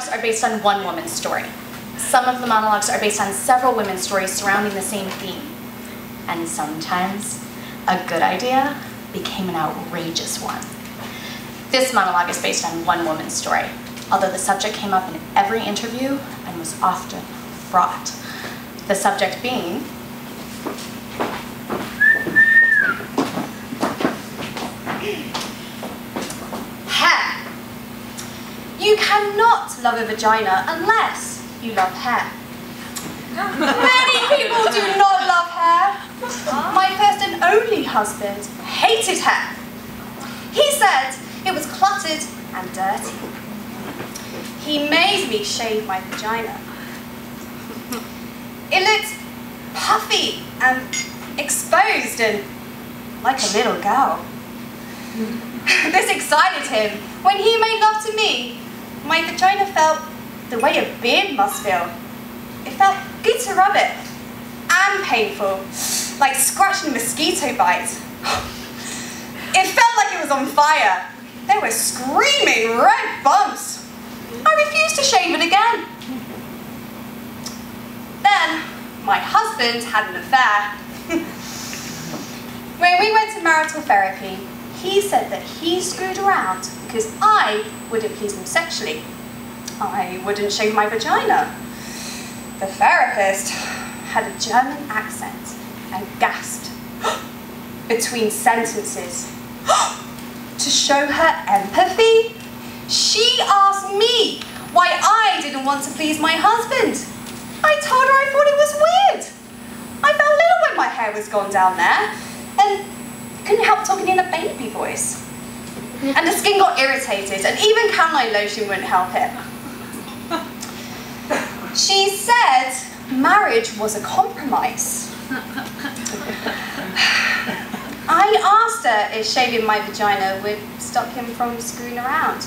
monologues are based on one woman's story. Some of the monologues are based on several women's stories surrounding the same theme. And sometimes, a good idea became an outrageous one. This monologue is based on one woman's story, although the subject came up in every interview and was often fraught. The subject being hair. You cannot love a vagina unless you love hair. Many people do not love hair. My first and only husband hated hair. He said it was cluttered and dirty. He made me shave my vagina. It looked puffy and exposed and like a little girl. This excited him. When he made love to me, my vagina felt the way a beard must feel. It felt good to rub it, and painful, like scratching a mosquito bite. It felt like it was on fire. There were screaming red bumps. I refused to shave it again. Then, my husband had an affair. When we went to marital therapy, he said that he screwed around because I wouldn't please him sexually. I wouldn't shave my vagina. The therapist had a German accent and gasped between sentences. To show her empathy, she asked me why I didn't want to please my husband. I told her I thought it was weird. I felt little when my hair was gone down there, and couldn't help talking in a baby voice. And the skin got irritated, and even calamine lotion wouldn't help it. She said marriage was a compromise. I asked her if shaving my vagina would stop him from screwing around.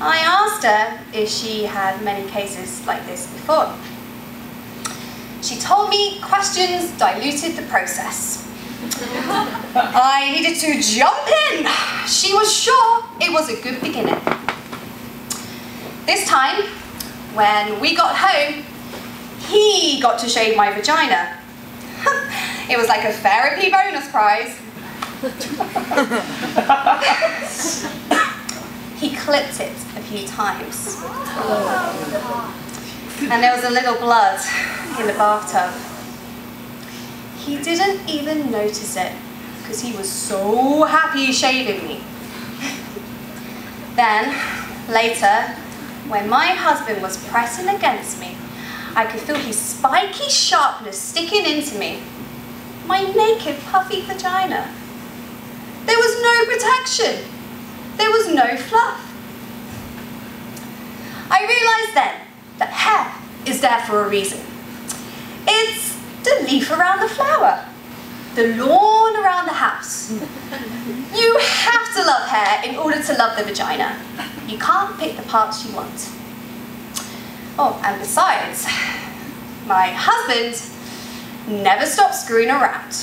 I asked her if she had many cases like this before. She told me questions diluted the process. I needed to jump in. She was sure it was a good beginning. This time, when we got home, he got to shave my vagina. It was like a therapy bonus prize. He clipped it a few times. And there was a little blood in the bathtub. He didn't even notice it because he was so happy shaving me. Then, later, when my husband was pressing against me, I could feel his spiky sharpness sticking into me. My naked, puffy vagina. There was no protection. There was no fluff. I realized then that hair is there for a reason. It's the leaf around the flower, the lawn around the house. You have to love hair in order to love the vagina. You can't pick the parts you want. Oh, and besides, my husband never stopped screwing around.